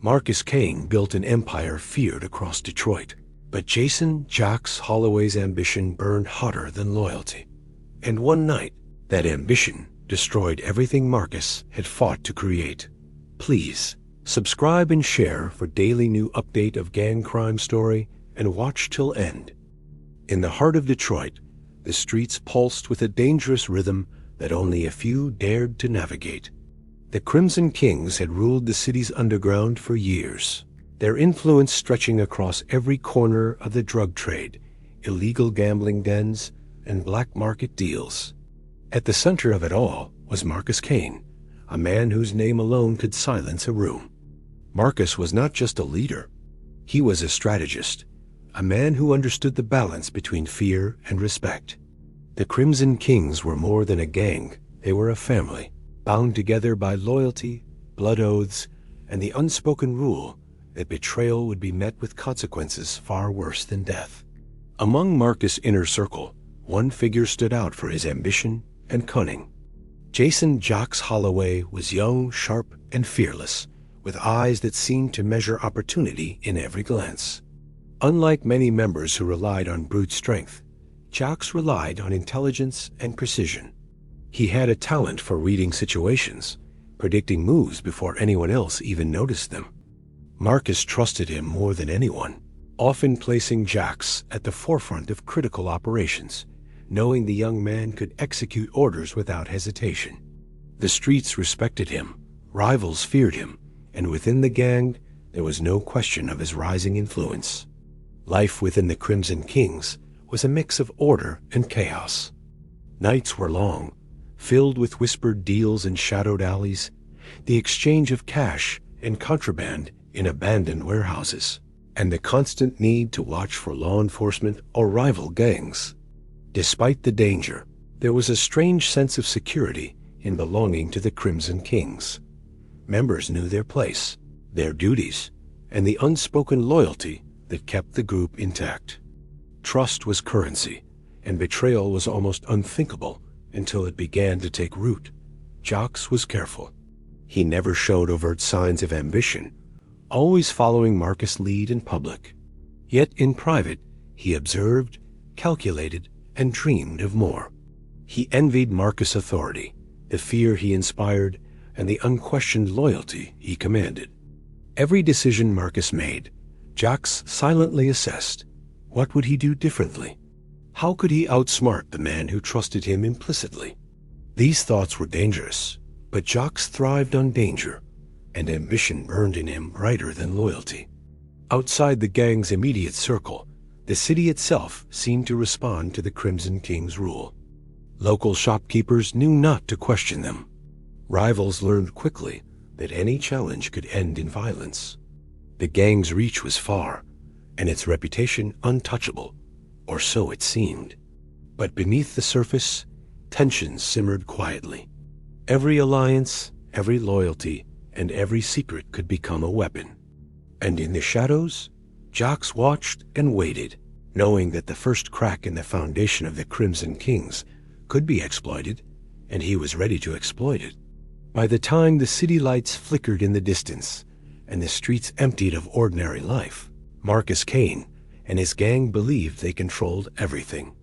Marcus Kane built an empire feared across Detroit. But Jason "Jax" Holloway's ambition burned hotter than loyalty. And one night, that ambition destroyed everything Marcus had fought to create. Please, subscribe and share for daily new update of gang crime story, and watch till end. In the heart of Detroit, the streets pulsed with a dangerous rhythm that only a few dared to navigate. The Crimson Kings had ruled the city's underground for years, their influence stretching across every corner of the drug trade, illegal gambling dens, and black market deals. At the center of it all was Marcus Kane, a man whose name alone could silence a room. Marcus was not just a leader. He was a strategist, a man who understood the balance between fear and respect. The Crimson Kings were more than a gang. They were a family, bound together by loyalty, blood oaths, and the unspoken rule that betrayal would be met with consequences far worse than death. Among Marcus' inner circle, one figure stood out for his ambition and cunning. Jason "Jax" Holloway was young, sharp, and fearless, with eyes that seemed to measure opportunity in every glance. Unlike many members who relied on brute strength, Jax relied on intelligence and precision. He had a talent for reading situations, predicting moves before anyone else even noticed them. Marcus trusted him more than anyone, often placing Jax at the forefront of critical operations, knowing the young man could execute orders without hesitation. The streets respected him, rivals feared him, and within the gang, there was no question of his rising influence. Life within the Crimson Kings was a mix of order and chaos. Nights were long, filled with whispered deals in shadowed alleys, the exchange of cash and contraband in abandoned warehouses, and the constant need to watch for law enforcement or rival gangs. Despite the danger, there was a strange sense of security in belonging to the Crimson Kings. Members knew their place, their duties, and the unspoken loyalty that kept the group intact. Trust was currency, and betrayal was almost unthinkable until it began to take root. Jax was careful. He never showed overt signs of ambition, always following Marcus' lead in public. Yet in private, he observed, calculated, and dreamed of more. He envied Marcus' authority, the fear he inspired, and the unquestioned loyalty he commanded. Every decision Marcus made, Jax silently assessed. What would he do differently? How could he outsmart the man who trusted him implicitly? These thoughts were dangerous, but Jax thrived on danger, and ambition burned in him brighter than loyalty. Outside the gang's immediate circle, the city itself seemed to respond to the Crimson King's rule. Local shopkeepers knew not to question them. Rivals learned quickly that any challenge could end in violence. The gang's reach was far, and its reputation untouchable, or so it seemed. But beneath the surface, tensions simmered quietly. Every alliance, every loyalty, and every secret could become a weapon. And in the shadows, Jax watched and waited, knowing that the first crack in the foundation of the Crimson Kings could be exploited, and he was ready to exploit it. By the time the city lights flickered in the distance, and the streets emptied of ordinary life, Marcus Kane and his gang believed they controlled everything.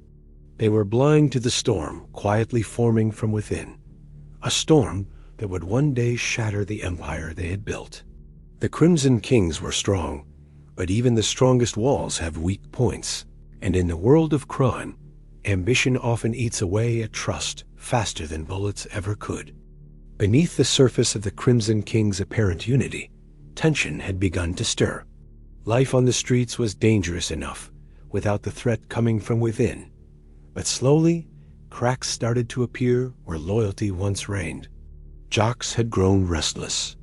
They were blind to the storm quietly forming from within, a storm that would one day shatter the empire they had built. The Crimson Kings were strong, but even the strongest walls have weak points, and in the world of crime, ambition often eats away at trust faster than bullets ever could. Beneath the surface of the Crimson King's apparent unity, tension had begun to stir. Life on the streets was dangerous enough, without the threat coming from within. But slowly, cracks started to appear where loyalty once reigned. Jax had grown restless.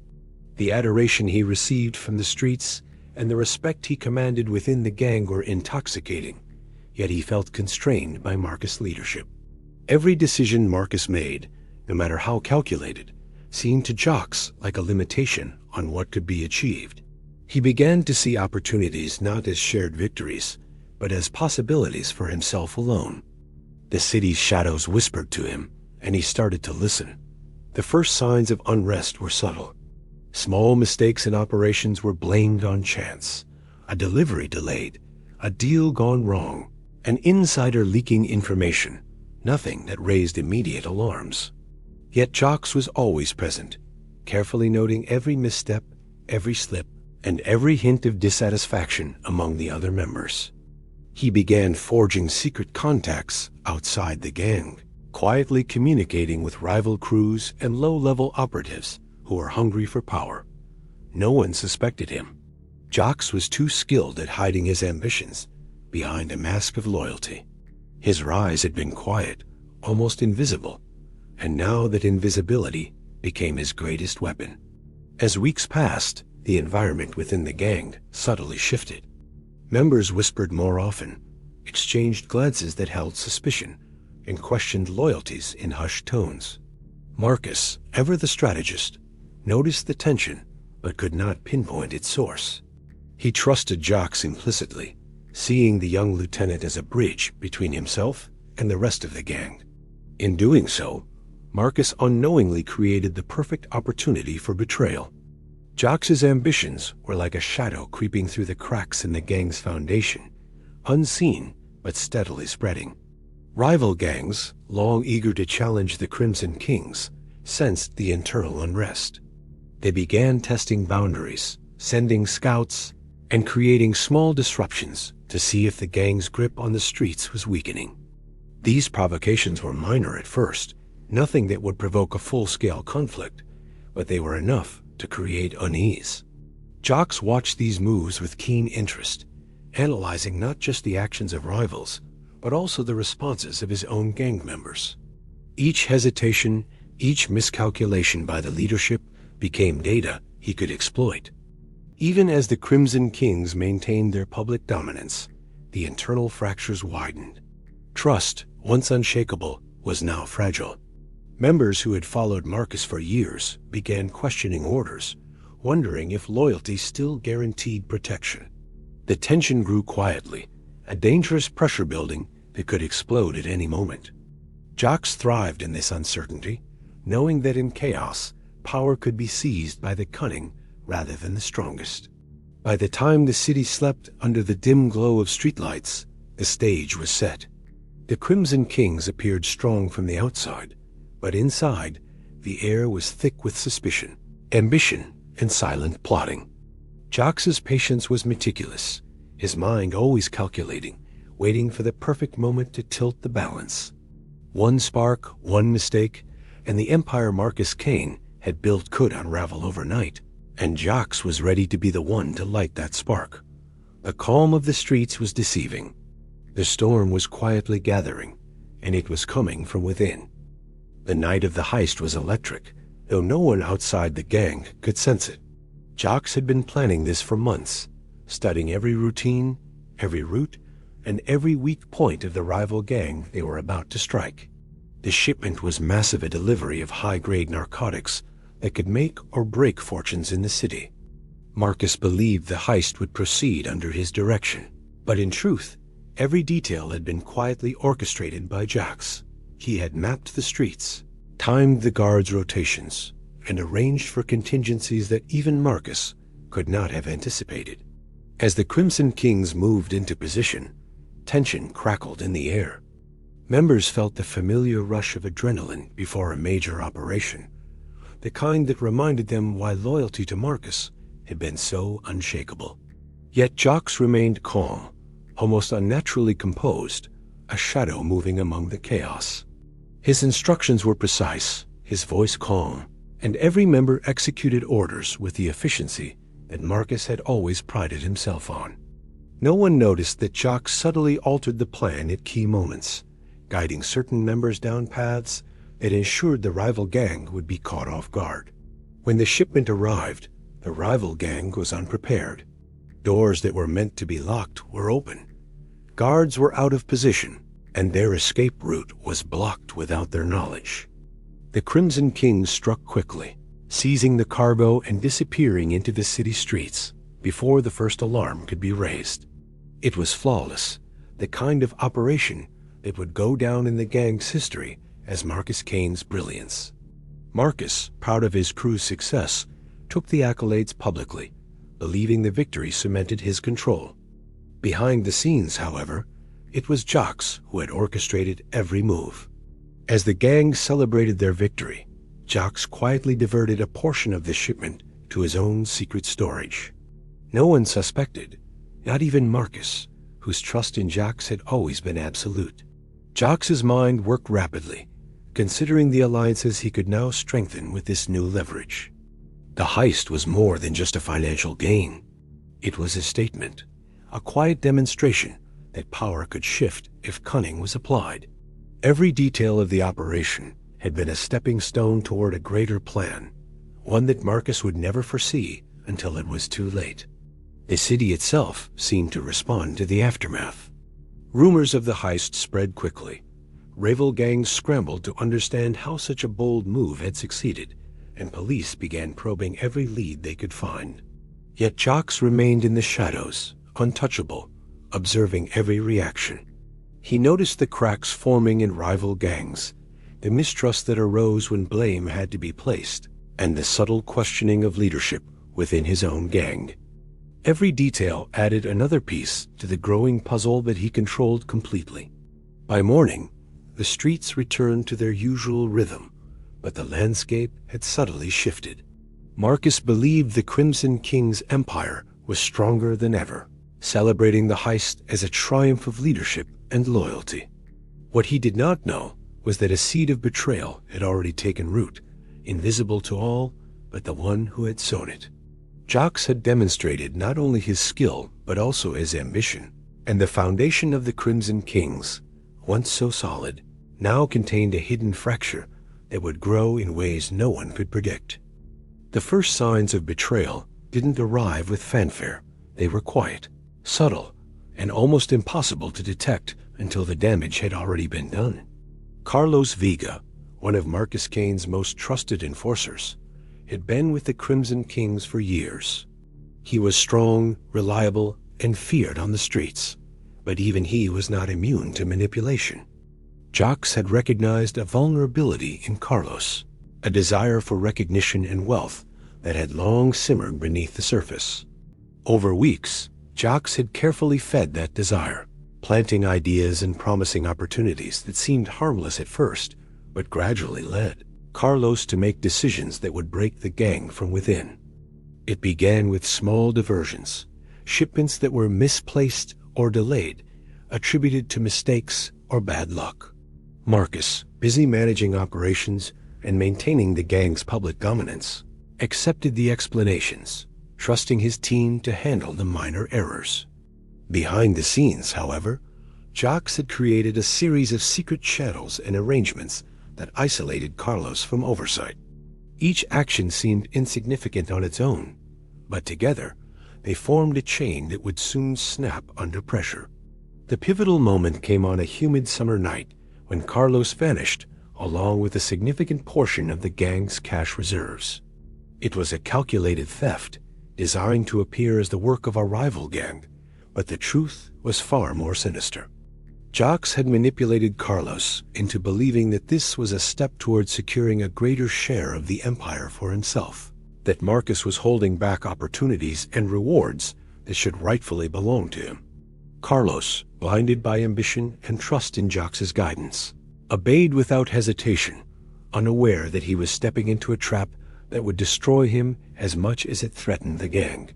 The adoration he received from the streets and the respect he commanded within the gang were intoxicating, yet he felt constrained by Marcus' leadership. Every decision Marcus made, no matter how calculated, seemed to Jax like a limitation on what could be achieved. He began to see opportunities not as shared victories, but as possibilities for himself alone. The city's shadows whispered to him, and he started to listen. The first signs of unrest were subtle. Small mistakes in operations were blamed on chance, a delivery delayed, a deal gone wrong, an insider leaking information, nothing that raised immediate alarms. Yet Jocks was always present, carefully noting every misstep, every slip, and every hint of dissatisfaction among the other members. He began forging secret contacts outside the gang, quietly communicating with rival crews and low-level operatives who were hungry for power. No one suspected him. Jocks was too skilled at hiding his ambitions behind a mask of loyalty. His rise had been quiet, almost invisible, and now that invisibility became his greatest weapon. As weeks passed, the environment within the gang subtly shifted. Members whispered more often, exchanged glances that held suspicion, and questioned loyalties in hushed tones. Marcus, ever the strategist, noticed the tension but could not pinpoint its source. He trusted Jocks implicitly, seeing the young lieutenant as a bridge between himself and the rest of the gang. In doing so, Marcus unknowingly created the perfect opportunity for betrayal. Jocks' ambitions were like a shadow creeping through the cracks in the gang's foundation, unseen but steadily spreading. Rival gangs, long eager to challenge the Crimson Kings, sensed the internal unrest. They began testing boundaries, sending scouts, and creating small disruptions to see if the gang's grip on the streets was weakening. These provocations were minor at first, nothing that would provoke a full-scale conflict, but they were enough to create unease. Jocks watched these moves with keen interest, analyzing not just the actions of rivals, but also the responses of his own gang members. Each hesitation, each miscalculation by the leadership became data he could exploit. Even as the Crimson Kings maintained their public dominance, the internal fractures widened. Trust, once unshakable, was now fragile. Members who had followed Marcus for years began questioning orders, wondering if loyalty still guaranteed protection. The tension grew quietly, a dangerous pressure building that could explode at any moment. Jocks thrived in this uncertainty, knowing that in chaos, power could be seized by the cunning rather than the strongest. By the time the city slept under the dim glow of streetlights, the stage was set. The Crimson Kings appeared strong from the outside, but inside, the air was thick with suspicion, ambition, and silent plotting. Jocks' patience was meticulous, his mind always calculating, waiting for the perfect moment to tilt the balance. One spark, one mistake, and the empire Marcus Kane had built could unravel overnight, and Jocks was ready to be the one to light that spark. The calm of the streets was deceiving. The storm was quietly gathering, and it was coming from within. The night of the heist was electric, though no one outside the gang could sense it. Jocks had been planning this for months, studying every routine, every route, and every weak point of the rival gang they were about to strike. The shipment was massive, a delivery of high-grade narcotics that could make or break fortunes in the city. Marcus believed the heist would proceed under his direction, but in truth, every detail had been quietly orchestrated by Jocks. He had mapped the streets, timed the guards' rotations, and arranged for contingencies that even Marcus could not have anticipated. As the Crimson Kings moved into position, tension crackled in the air. Members felt the familiar rush of adrenaline before a major operation, the kind that reminded them why loyalty to Marcus had been so unshakable. Yet Jocks remained calm, almost unnaturally composed, a shadow moving among the chaos. His instructions were precise, his voice calm, and every member executed orders with the efficiency that Marcus had always prided himself on. No one noticed that Jocks subtly altered the plan at key moments, guiding certain members down paths that ensured the rival gang would be caught off guard. When the shipment arrived, the rival gang was unprepared. Doors that were meant to be locked were open. Guards were out of position, and their escape route was blocked without their knowledge. The Crimson Kings struck quickly, seizing the cargo and disappearing into the city streets before the first alarm could be raised. It was flawless, the kind of operation that would go down in the gang's history as Marcus Kane's brilliance. Marcus, proud of his crew's success, took the accolades publicly, believing the victory cemented his control. Behind the scenes, however, it was Jacques who had orchestrated every move. As the gang celebrated their victory, Jacques quietly diverted a portion of the shipment to his own secret storage. No one suspected, not even Marcus, whose trust in Jacques had always been absolute. Jacques' mind worked rapidly, considering the alliances he could now strengthen with this new leverage. The heist was more than just a financial gain. It was a statement, a quiet demonstration that power could shift if cunning was applied. Every detail of the operation had been a stepping stone toward a greater plan, one that Marcus would never foresee until it was too late. The city itself seemed to respond to the aftermath. Rumors of the heist spread quickly. Rival gangs scrambled to understand how such a bold move had succeeded, and police began probing every lead they could find. Yet Jacques remained in the shadows, untouchable, observing every reaction. He noticed the cracks forming in rival gangs, the mistrust that arose when blame had to be placed, and the subtle questioning of leadership within his own gang. Every detail added another piece to the growing puzzle that he controlled completely. By morning, the streets returned to their usual rhythm, but the landscape had subtly shifted. Marcus believed the Crimson King's empire was stronger than ever, celebrating the heist as a triumph of leadership and loyalty. What he did not know was that a seed of betrayal had already taken root, invisible to all but the one who had sown it. Jacques had demonstrated not only his skill but also his ambition, and the foundation of the Crimson Kings, once so solid, now contained a hidden fracture that would grow in ways no one could predict. The first signs of betrayal didn't arrive with fanfare. They were quiet, subtle, and almost impossible to detect until the damage had already been done. Carlos Vega, one of Marcus Kane's most trusted enforcers, had been with the Crimson Kings for years. He was strong, reliable, and feared on the streets, but even he was not immune to manipulation. Jacques had recognized a vulnerability in Carlos, a desire for recognition and wealth that had long simmered beneath the surface. Over weeks, Jacques had carefully fed that desire, planting ideas and promising opportunities that seemed harmless at first, but gradually led Carlos to make decisions that would break the gang from within. It began with small diversions, shipments that were misplaced or delayed, attributed to mistakes or bad luck. Marcus, busy managing operations and maintaining the gang's public dominance, accepted the explanations, trusting his team to handle the minor errors. Behind the scenes, however, Jacques had created a series of secret channels and arrangements that isolated Carlos from oversight. Each action seemed insignificant on its own, but together they formed a chain that would soon snap under pressure. The pivotal moment came on a humid summer night when Carlos vanished along with a significant portion of the gang's cash reserves. It was a calculated theft, designed to appear as the work of a rival gang, but the truth was far more sinister. Jacques had manipulated Carlos into believing that this was a step toward securing a greater share of the empire for himself, that Marcus was holding back opportunities and rewards that should rightfully belong to him. Carlos, blinded by ambition and trust in Jacques' guidance, obeyed without hesitation, unaware that he was stepping into a trap that would destroy him as much as it threatened the gang.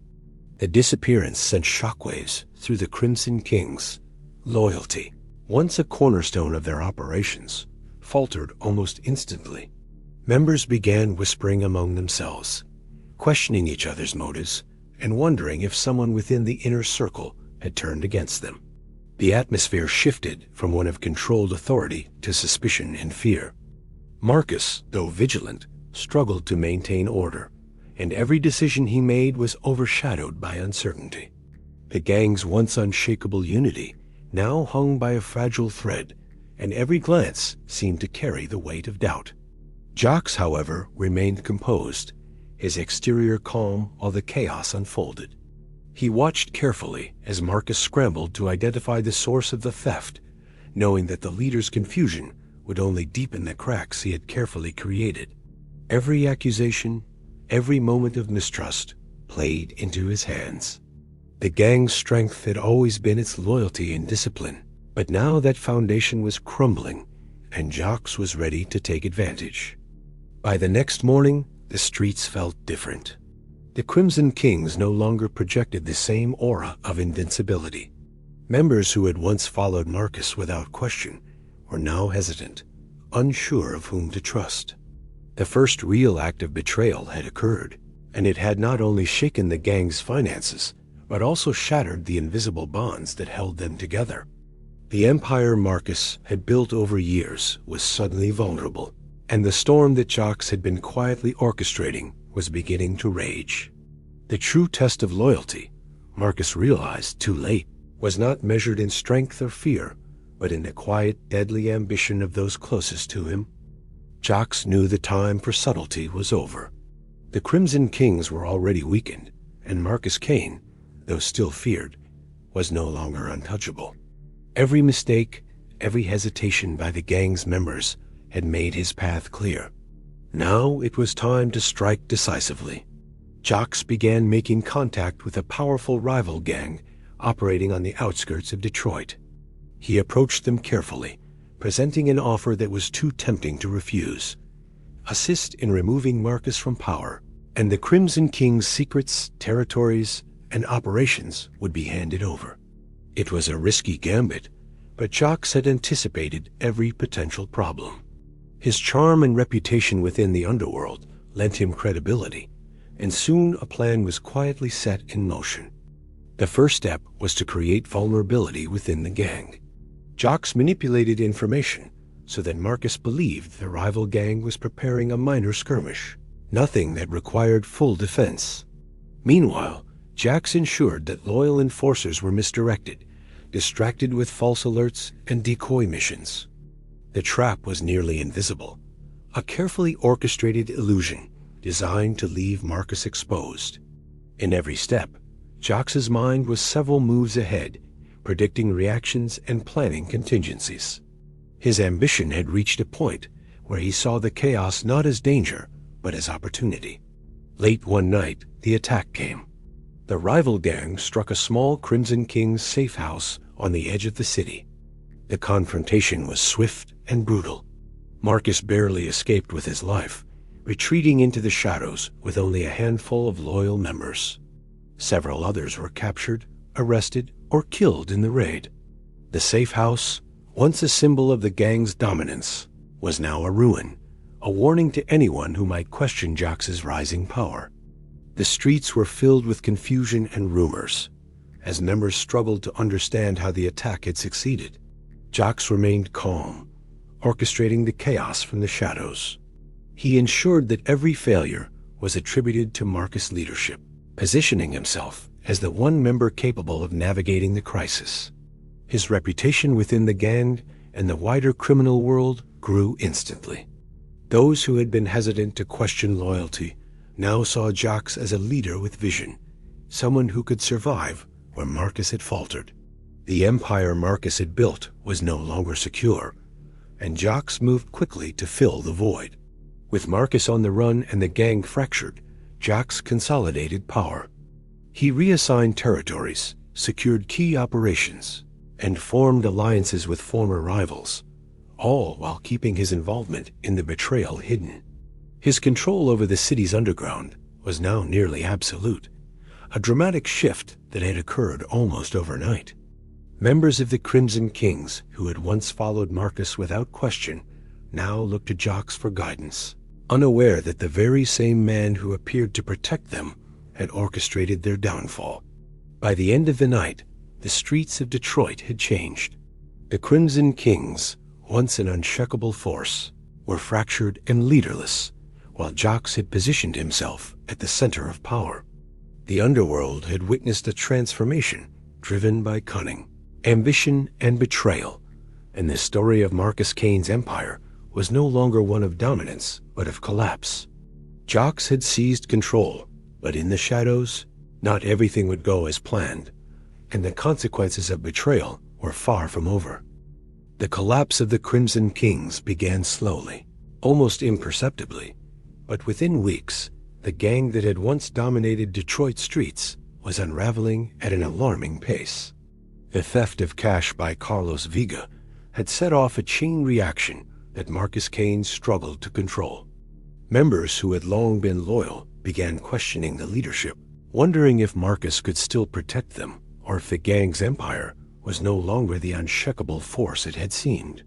The disappearance sent shockwaves through the Crimson Kings. Loyalty, once a cornerstone of their operations, faltered almost instantly. Members began whispering among themselves, questioning each other's motives and wondering if someone within the inner circle had turned against them. The atmosphere shifted from one of controlled authority to suspicion and fear. Marcus, though vigilant, struggled to maintain order, and every decision he made was overshadowed by uncertainty. The gang's once unshakable unity now hung by a fragile thread, and every glance seemed to carry the weight of doubt. Jacques, however, remained composed, his exterior calm while the chaos unfolded. He watched carefully as Marcus scrambled to identify the source of the theft, knowing that the leader's confusion would only deepen the cracks he had carefully created. Every accusation, Every moment of mistrust played into his hands. The gang's strength had always been its loyalty and discipline, but now that foundation was crumbling, and Jacques was ready to take advantage. By the next morning, the streets felt different. The Crimson Kings no longer projected the same aura of invincibility. Members who had once followed Marcus without question were now hesitant, unsure of whom to trust. The first real act of betrayal had occurred, and it had not only shaken the gang's finances, but also shattered the invisible bonds that held them together. The empire Marcus had built over years was suddenly vulnerable, and the storm that Jacques had been quietly orchestrating was beginning to rage. The true test of loyalty, Marcus realized too late, was not measured in strength or fear, but in the quiet, deadly ambition of those closest to him. Jacques knew the time for subtlety was over. The Crimson Kings were already weakened, and Marcus Kane, though still feared, was no longer untouchable. Every mistake, every hesitation by the gang's members had made his path clear. Now it was time to strike decisively. Jacques began making contact with a powerful rival gang operating on the outskirts of Detroit. He approached them carefully, presenting an offer that was too tempting to refuse. Assist in removing Marcus from power, and the Crimson King's secrets, territories, and operations would be handed over. It was a risky gambit, but Jacques had anticipated every potential problem. His charm and reputation within the Underworld lent him credibility, and soon a plan was quietly set in motion. The first step was to create vulnerability within the gang. Jacques manipulated information so that Marcus believed the rival gang was preparing a minor skirmish, nothing that required full defense. Meanwhile, Jacques ensured that loyal enforcers were misdirected, distracted with false alerts and decoy missions. The trap was nearly invisible, a carefully orchestrated illusion designed to leave Marcus exposed. In every step, Jacques' mind was several moves ahead, predicting reactions and planning contingencies. His ambition had reached a point where he saw the chaos not as danger, but as opportunity. Late one night, the attack came. The rival gang struck a small Crimson King's safe house on the edge of the city. The confrontation was swift and brutal. Marcus barely escaped with his life, retreating into the shadows with only a handful of loyal members. Several others were captured, arrested, or killed in the raid. The safe house, once a symbol of the gang's dominance, was now a ruin, a warning to anyone who might question Jacques' rising power. The streets were filled with confusion and rumors, as members struggled to understand how the attack had succeeded. Jacques remained calm, orchestrating the chaos from the shadows. He ensured that every failure was attributed to Marcus' leadership, positioning himself as the one member capable of navigating the crisis. His reputation within the gang and the wider criminal world grew instantly. Those who had been hesitant to question loyalty now saw Jacques as a leader with vision, someone who could survive where Marcus had faltered. The empire Marcus had built was no longer secure, and Jacques moved quickly to fill the void. With Marcus on the run and the gang fractured, Jacques consolidated power. He reassigned territories, secured key operations, and formed alliances with former rivals, all while keeping his involvement in the betrayal hidden. His control over the city's underground was now nearly absolute, a dramatic shift that had occurred almost overnight. Members of the Crimson Kings, who had once followed Marcus without question, now looked to Jacques for guidance, unaware that the very same man who appeared to protect them had orchestrated their downfall. By the end of the night, the streets of Detroit had changed. The Crimson Kings, once an unshakable force, were fractured and leaderless, while Jacques had positioned himself at the center of power. The Underworld had witnessed a transformation driven by cunning, ambition, and betrayal, and the story of Marcus Kane's empire was no longer one of dominance, but of collapse. Jacques had seized control, but in the shadows, not everything would go as planned, and the consequences of betrayal were far from over. The collapse of the Crimson Kings began slowly, almost imperceptibly, but within weeks, The gang that had once dominated Detroit streets was unraveling at an alarming pace. The theft of cash by Carlos Vega had set off a chain reaction that Marcus Kane struggled to control. Members who had long been loyal began questioning the leadership, wondering if Marcus could still protect them or if the gang's empire was no longer the unshakable force it had seemed.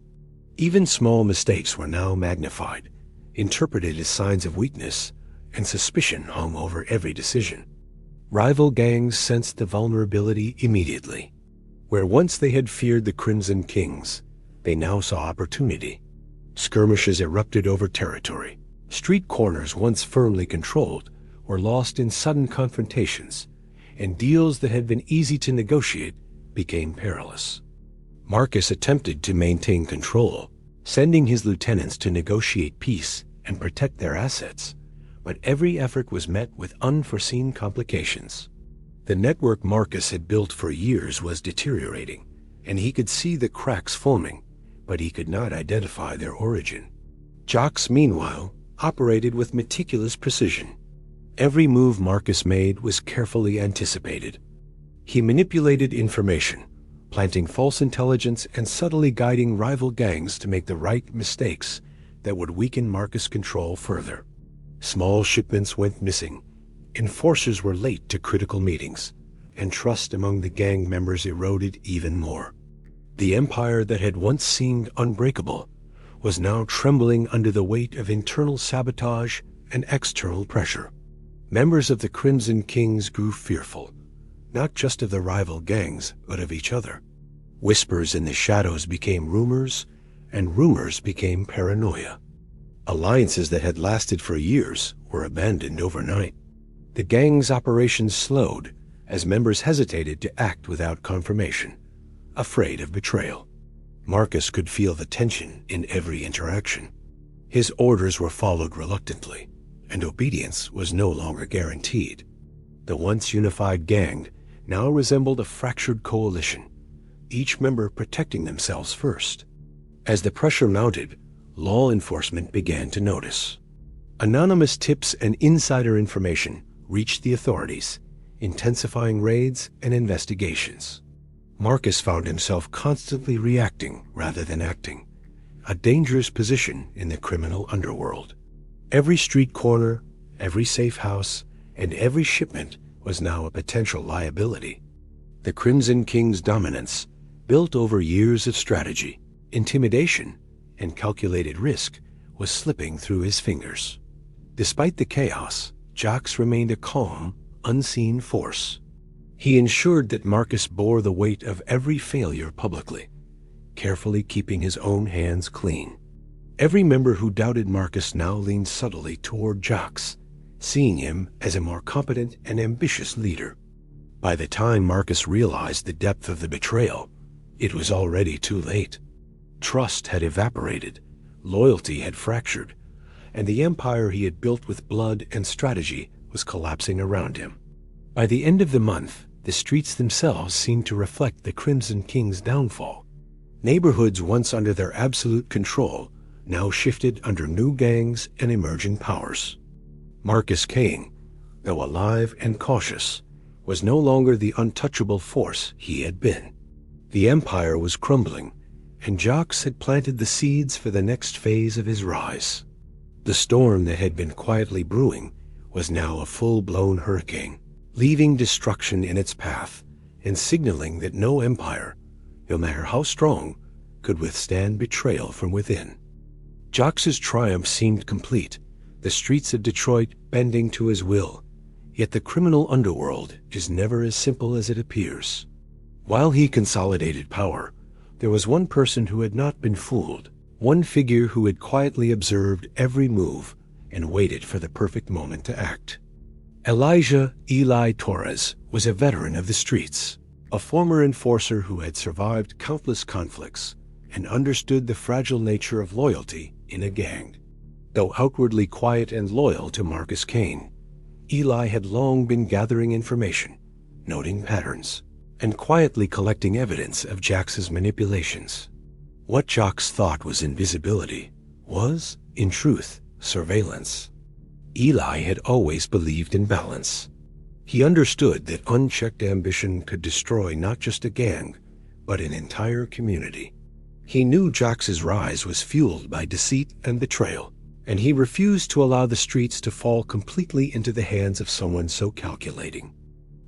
Even small mistakes were now magnified, interpreted as signs of weakness, and suspicion hung over every decision. Rival gangs sensed the vulnerability immediately. Where once they had feared the Crimson Kings, they now saw opportunity. Skirmishes erupted over territory. Street corners once firmly controlled were lost in sudden confrontations, and deals that had been easy to negotiate became perilous. Marcus attempted to maintain control, sending his lieutenants to negotiate peace and protect their assets, but every effort was met with unforeseen complications. The network Marcus had built for years was deteriorating, and he could see the cracks forming, but he could not identify their origin. Jocks, meanwhile, operated with meticulous precision. Every move Marcus made was carefully anticipated. He manipulated information, planting false intelligence and subtly guiding rival gangs to make the right mistakes that would weaken Marcus' control further. Small shipments went missing, enforcers were late to critical meetings, and trust among the gang members eroded even more. The empire that had once seemed unbreakable was now trembling under the weight of internal sabotage and external pressure. Members of the Crimson Kings grew fearful, not just of the rival gangs, but of each other. Whispers in the shadows became rumors, and rumors became paranoia. Alliances that had lasted for years were abandoned overnight. The gang's operations slowed as members hesitated to act without confirmation, afraid of betrayal. Marcus could feel the tension in every interaction. His orders were followed reluctantly, and obedience was no longer guaranteed. The once unified gang now resembled a fractured coalition, each member protecting themselves first. As the pressure mounted, law enforcement began to notice. Anonymous tips and insider information reached the authorities, intensifying raids and investigations. Marcus found himself constantly reacting rather than acting, a dangerous position in the criminal underworld. Every street corner, every safe house, and every shipment was now a potential liability. The Crimson King's dominance, built over years of strategy, intimidation, and calculated risk, was slipping through his fingers. Despite the chaos, Jocks remained a calm, unseen force. He ensured that Marcus bore the weight of every failure publicly, carefully keeping his own hands clean. Every member who doubted Marcus now leaned subtly toward Jocks, seeing him as a more competent and ambitious leader. By the time Marcus realized the depth of the betrayal, it was already too late. Trust had evaporated, loyalty had fractured, and the empire he had built with blood and strategy was collapsing around him. By the end of the month, the streets themselves seemed to reflect the Crimson King's downfall. Neighborhoods once under their absolute control now shifted under new gangs and emerging powers. Marcus Kane, though alive and cautious, was no longer the untouchable force he had been. The empire was crumbling, and Jocks had planted the seeds for the next phase of his rise. The storm that had been quietly brewing was now a full-blown hurricane, leaving destruction in its path and signaling that no empire, no matter how strong, could withstand betrayal from within. Jocks' triumph seemed complete, the streets of Detroit bending to his will, yet the criminal underworld is never as simple as it appears. While he consolidated power, there was one person who had not been fooled, one figure who had quietly observed every move and waited for the perfect moment to act. Elijah Eli Torres was a veteran of the streets, a former enforcer who had survived countless conflicts and understood the fragile nature of loyalty in a gang. Though outwardly quiet and loyal to Marcus Kane, Eli had long been gathering information, noting patterns, and quietly collecting evidence of Jax's manipulations. What Jocks thought was invisibility was, in truth, surveillance. Eli had always believed in balance. He understood that unchecked ambition could destroy not just a gang, but an entire community. He knew Jax's rise was fueled by deceit and betrayal, and he refused to allow the streets to fall completely into the hands of someone so calculating.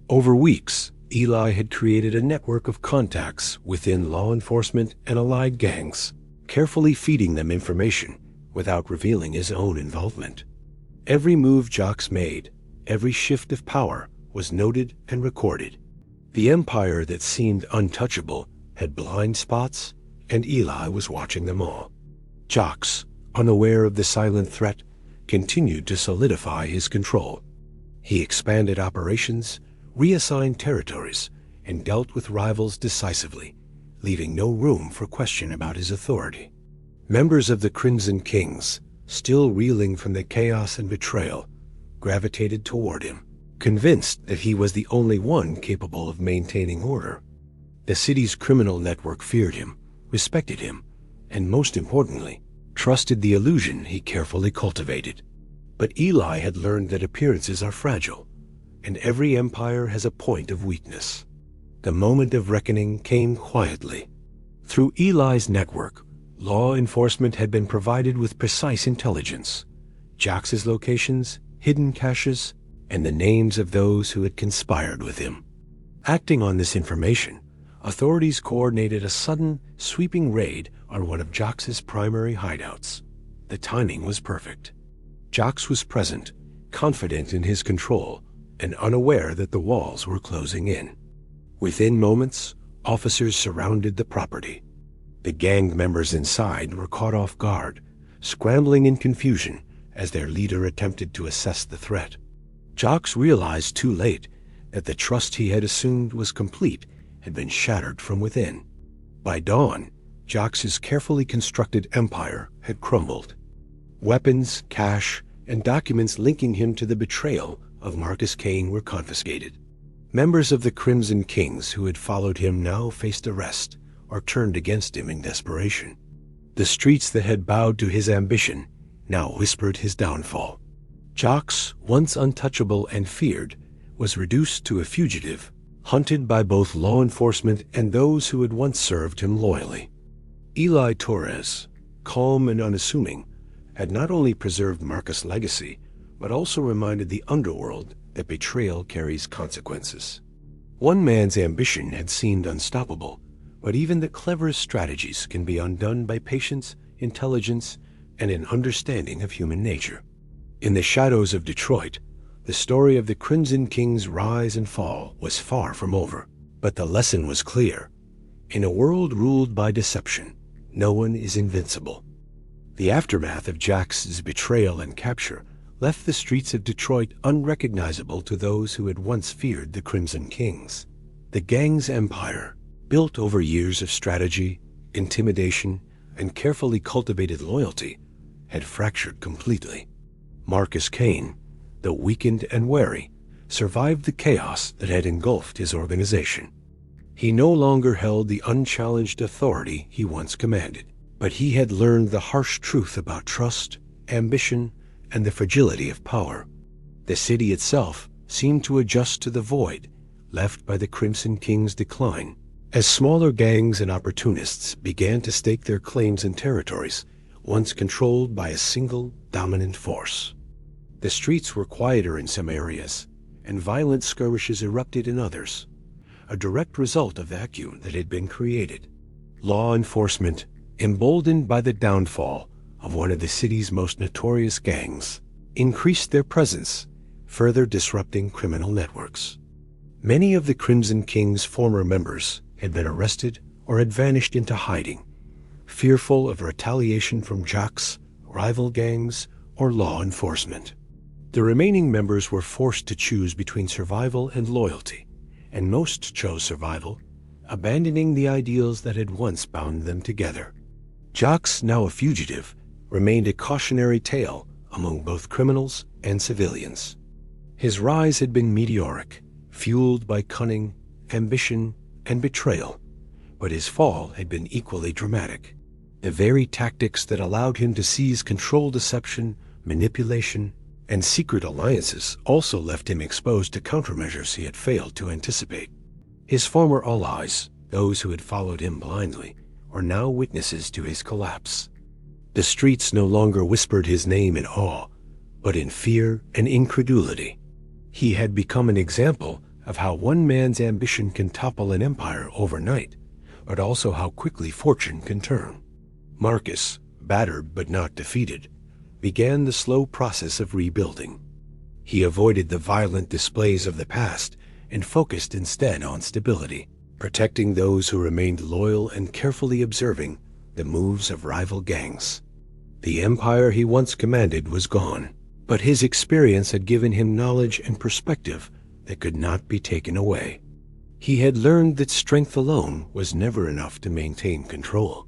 Over weeks, Eli had created a network of contacts within law enforcement and allied gangs, carefully feeding them information without revealing his own involvement. Every move Jax made, every shift of power, was noted and recorded. The empire that seemed untouchable had blind spots, and Eli was watching them all. Jax, unaware of the silent threat, continued to solidify his control. He expanded operations, reassigned territories, and dealt with rivals decisively, leaving no room for question about his authority. Members of the Crimson Kings, still reeling from the chaos and betrayal, gravitated toward him, convinced that he was the only one capable of maintaining order. The city's criminal network feared him, respected him, and most importantly, trusted the illusion he carefully cultivated. But Eli had learned that appearances are fragile, and every empire has a point of weakness. The moment of reckoning came quietly. Through Eli's network, law enforcement had been provided with precise intelligence: Jax's locations, hidden caches, and the names of those who had conspired with him. Acting on this information, authorities coordinated a sudden, sweeping raid on one of Jax's primary hideouts. The timing was perfect. Jax was present, confident in his control, and unaware that the walls were closing in. Within moments, officers surrounded the property. The gang members inside were caught off guard, scrambling in confusion as their leader attempted to assess the threat. Jax realized too late that the trust he had assumed was complete had been shattered from within. By dawn, Jax's carefully constructed empire had crumbled. Weapons, cash, and documents linking him to the betrayal of Marcus Kane were confiscated. Members of the Crimson Kings who had followed him now faced arrest or turned against him in desperation. The streets that had bowed to his ambition now whispered his downfall. Jax, once untouchable and feared, was reduced to a fugitive, hunted by both law enforcement and those who had once served him loyally. Eli Torres, calm and unassuming, had not only preserved Marcus' legacy, but also reminded the Underworld that betrayal carries consequences. One man's ambition had seemed unstoppable, but even the cleverest strategies can be undone by patience, intelligence, and an understanding of human nature. In the shadows of Detroit, the story of the Crimson King's rise and fall was far from over, but the lesson was clear. In a world ruled by deception, no one is invincible. The aftermath of Jax's betrayal and capture left the streets of Detroit unrecognizable to those who had once feared the Crimson Kings. The gang's empire, built over years of strategy, intimidation, and carefully cultivated loyalty, had fractured completely. Marcus Kane, though weakened and wary, survived the chaos that had engulfed his organization. He no longer held the unchallenged authority he once commanded, but he had learned the harsh truth about trust, ambition, and the fragility of power. The city itself seemed to adjust to the void left by the Crimson King's decline, as smaller gangs and opportunists began to stake their claims in territories once controlled by a single dominant force. The streets were quieter in some areas, and violent skirmishes erupted in others, a direct result of vacuum that had been created. Law enforcement, emboldened by the downfall of one of the city's most notorious gangs, increased their presence, further disrupting criminal networks. Many of the Crimson King's former members had been arrested or had vanished into hiding, fearful of retaliation from Jax, rival gangs, or law enforcement. The remaining members were forced to choose between survival and loyalty, and most chose survival, abandoning the ideals that had once bound them together. Jax, now a fugitive, remained a cautionary tale among both criminals and civilians. His rise had been meteoric, fueled by cunning, ambition, and betrayal, but his fall had been equally dramatic. The very tactics that allowed him to seize control, deception, manipulation, And secret alliances also left him exposed to countermeasures he had failed to anticipate. His former allies, those who had followed him blindly, were now witnesses to his collapse. The streets no longer whispered his name in awe, but in fear and incredulity. He had become an example of how one man's ambition can topple an empire overnight, but also how quickly fortune can turn. Marcus, battered but not defeated, began the slow process of rebuilding. He avoided the violent displays of the past and focused instead on stability, protecting those who remained loyal and carefully observing the moves of rival gangs. The empire he once commanded was gone, but his experience had given him knowledge and perspective that could not be taken away. He had learned that strength alone was never enough to maintain control.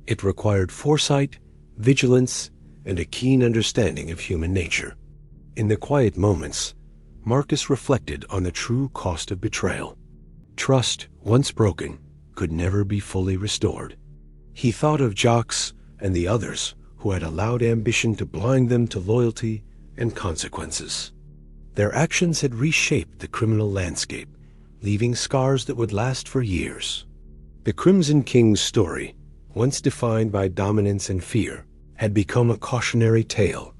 It required foresight, vigilance, and a keen understanding of human nature. In the quiet moments, Marcus reflected on the true cost of betrayal. Trust, once broken, could never be fully restored. He thought of Jacques and the others who had allowed ambition to blind them to loyalty and consequences. Their actions had reshaped the criminal landscape, leaving scars that would last for years. The Crimson King's story, once defined by dominance and fear, had become a cautionary tale.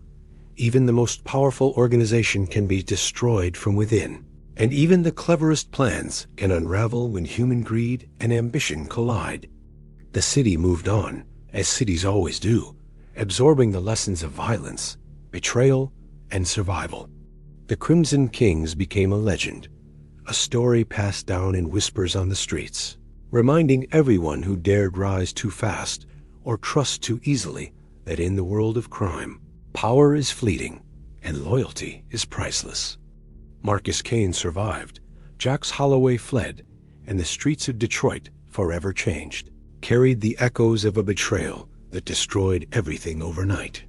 Even the most powerful organization can be destroyed from within, and even the cleverest plans can unravel when human greed and ambition collide. The city moved on, as cities always do, absorbing the lessons of violence, betrayal, and survival. The Crimson Kings became a legend, a story passed down in whispers on the streets, reminding everyone who dared rise too fast or trust too easily that in the world of crime, power is fleeting and loyalty is priceless. Marcus Kane survived, Jacques Holloway fled, and the streets of Detroit, forever changed, carried the echoes of a betrayal that destroyed everything overnight.